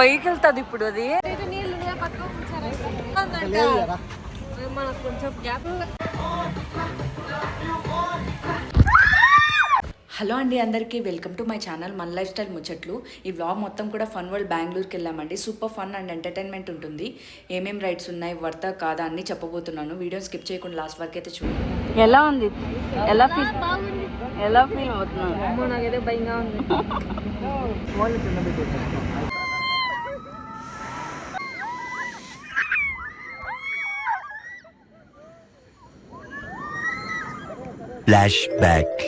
పైకి వెళ్తుంది ఇప్పుడు అది. హలో అండి అందరికీ, వెల్కమ్ టు మై ఛానల్ మన లైఫ్ స్టైల్ ముచ్చట్లు. ఈ వ్లాగ్ మొత్తం కూడా ఫన్ వరల్డ్ బెంగళూరుకి వెళ్ళామండి. సూపర్ ఫన్ అండ్ ఎంటర్టైన్మెంట్ ఉంటుంది. ఏమేం రైడ్స్ ఉన్నాయి, వర్తా కాదా అన్నీ చెప్పబోతున్నాను. వీడియో స్కిప్ చేయకుండా లాస్ట్ వరకు అయితే చూడండి. ఎలా ఉంది, ఎలా ఫీల్ అవుతున్నాను? నాకైతే భయంగా ఉంది. Flash back.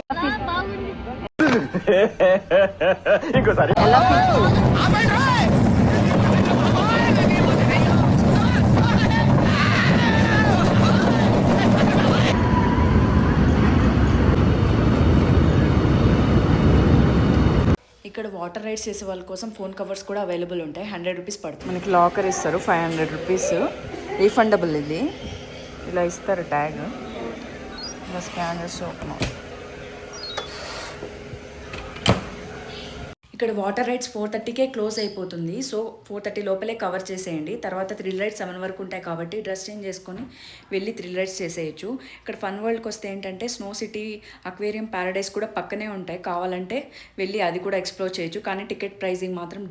ఇంకోసారి ఇక్కడ వాటర్ రైడ్స్ చేసే వాళ్ళ కోసం ఫోన్ కవర్స్ కూడా అవైలబుల్ ఉంటాయి. 100 రూపీస్ పడుతుంది. మనకి లాకర్ ఇస్తారు, 500 రూపీస్ రీఫండబుల్. ఇది ఇలా ఇస్తారు ట్యాగ్, ఇలా స్కాన్ చేసి ఓపెన్. ఇక్కడ వాటర్ రైడ్స్ 4:30కే క్లోజ్ అయిపోతుంది. సో 4:30 లోపలే కవర్ చేసేయండి. తర్వాత థ్రిల్ రైడ్స్ 7 వరకు ఉంటాయి కాబట్టి డ్రెస్ చేంజ్ చేసుకొని వెళ్ళి థ్రిల్ రైడ్స్ చేసేయచ్చు. ఇక్కడ ఫన్ వరల్డ్కి వస్తే ఏంటంటే స్నో సిటీ, అక్వేరియం, ప్యారడైస్ కూడా పక్కనే ఉంటాయి. కావాలంటే వెళ్ళి అది కూడా ఎక్స్ప్లోర్ చేయొచ్చు. కానీ టికెట్ ప్రైజింగ్ మాత్రం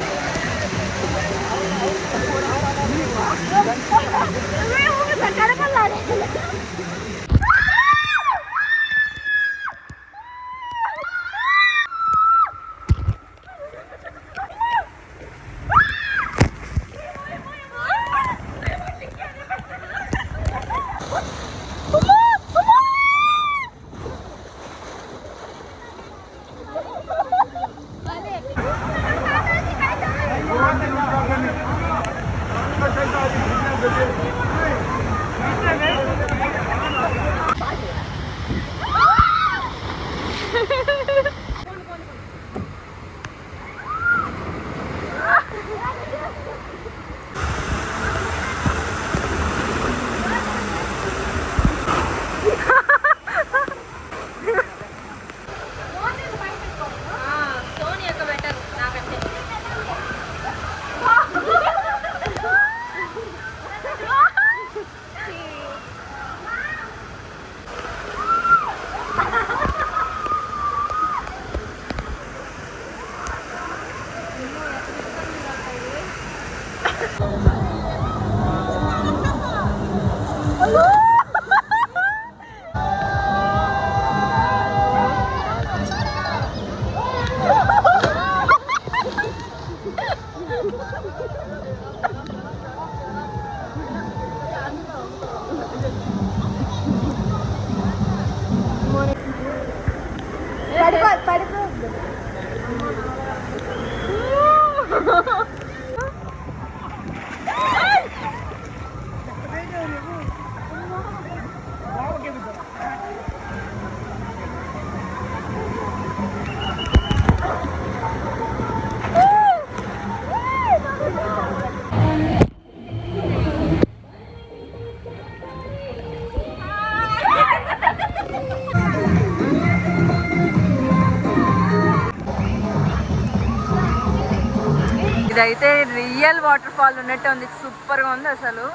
ఇదైతే రియల్ వాటర్ ఫాల్ ఉన్నట్టే ఉంది. సూపర్గా ఉంది అసలు.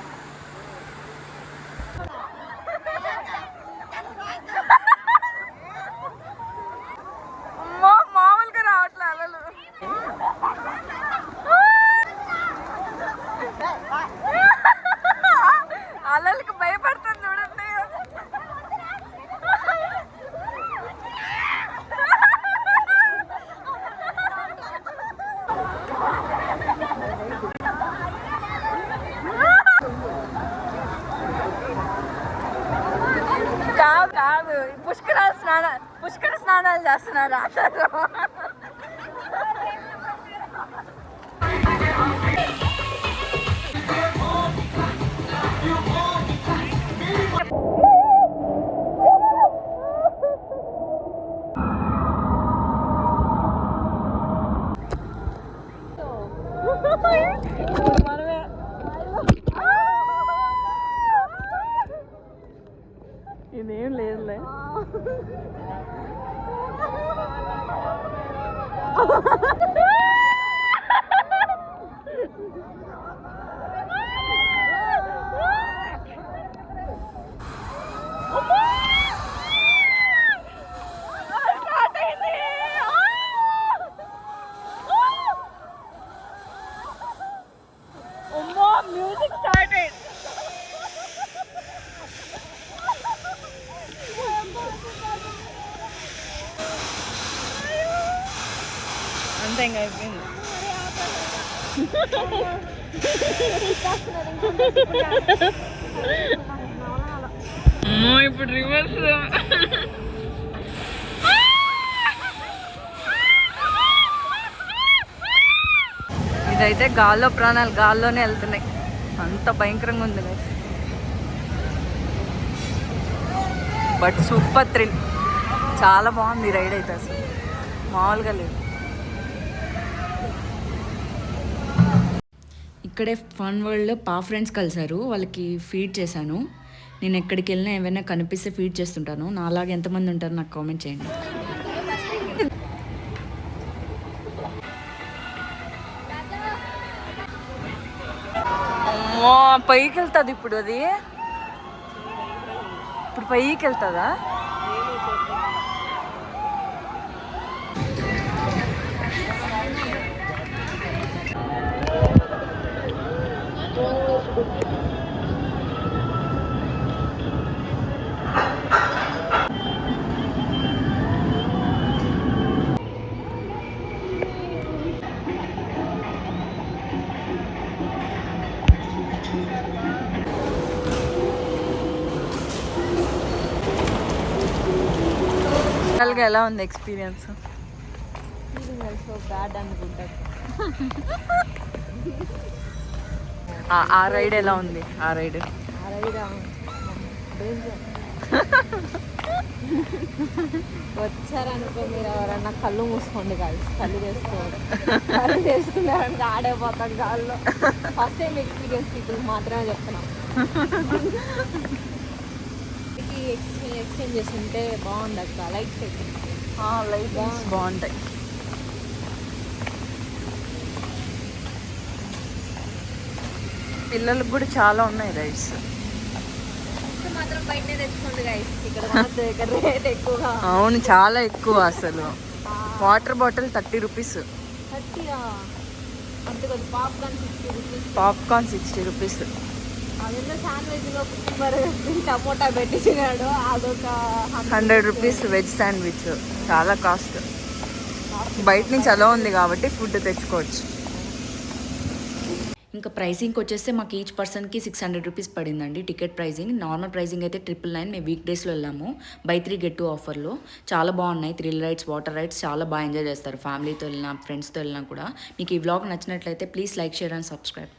మామూలుగా రావట్లే అలలు. అలలకి భయపడుతుంది చూడండి. కాదు, పుష్కర స్నానాలు చేస్తున్నారు అందరూ. ఇదేం లేదులే. ఇంకా అయిపోయింది. అమ్మో ఇప్పుడు రివర్స్. ఇదైతే గాల్లో ప్రాణాలు గాల్లోనే వెళ్తున్నాయి, అంత భయంకరంగా ఉంది guys. బట్ సూపర్ థ్రిల్, చాలా బాగుంది రైడ్ అయితే, అసలు మామూలుగా లేదు. ఇక్కడే ఫన్ వరల్డ్లో ఫ్రెండ్స్ కలిసారు, వాళ్ళకి ఫీడ్ చేశాను. నేను ఎక్కడికి వెళ్ళినా ఏమైనా కనిపిస్తే ఫీడ్ చేస్తుంటాను. నాలాగా ఎంతమంది ఉంటారు నాకు కామెంట్ చేయండి. అమ్మో పైకి వెళ్తుంది ఇప్పుడు, అది ఇప్పుడు పైకి వెళ్తుందా? ఎలా ఉంది ఎక్స్పీరియన్స్? ఆ రైడ్ ఎలా ఉంది? ఆ రైడ్ వచ్చారనుకో మీరు ఎవరన్నా కళ్ళు మూసుకోండి కాదు, కళ్ళు చేసుకోండి. కళ్ళు చేసుకున్నారనుకో ఆడైపోతాం గాల్లో. ఫస్ట్ టైం ఎక్స్పీరియన్స్ పీపుల్ మాత్రమే చెప్తున్నాం. ఎక్స్చేంజ్ చేస్తుంటే బాగుంది అక్క, లైట్స్ లైట్ బాగుంటాయి. పిల్లలకు కూడా చాలా ఉన్నాయి రైడ్స్. మాత్రం బయటనే తెచ్చుకోండి గైస్, ఇక్కడ రేట్ ఎక్కువగా. అవును చాలా ఎక్కువ అసలు. వాటర్ బాటిల్ 30 రూపీస్, 30 అంతే కదా. Popcorn 60 rupees, popcorn 60 rupees. అదేందో శాండ్విచ్లో టమోటా పెట్టించినాడు, అదొక 100 రూపీస్ వెజ్ శాండ్విచ్. చాలా కాస్ట్. బయట నుంచి అలా ఉంది కాబట్టి ఫుడ్ తెచ్చుకోవచ్చు. ఇంకా ప్రైసింగ్కి వచ్చేస్తే మాకు ఈచ్ పర్సన్కి 600 రూపీస్ పడిందండి టికెట్ ప్రైజింగ్. నార్మల్ ప్రైజింగ్ అయితే 999. మేము వీక్ డేస్లో వెళ్ళాము, బై 3 get 2 ఆఫర్లో. చాలా బాగున్నాయి. థ్రిల్ రైడ్స్, వాటర్ రైడ్స్ చాలా బాగా ఎంజాయ్ చేస్తారు. ఫ్యామిలీతో వెళ్ళినా ఫ్రెండ్స్తో వెళ్ళినా కూడా. మీకు ఈ వ్లాగ్ నచ్చినట్లయితే please like, share and subscribe.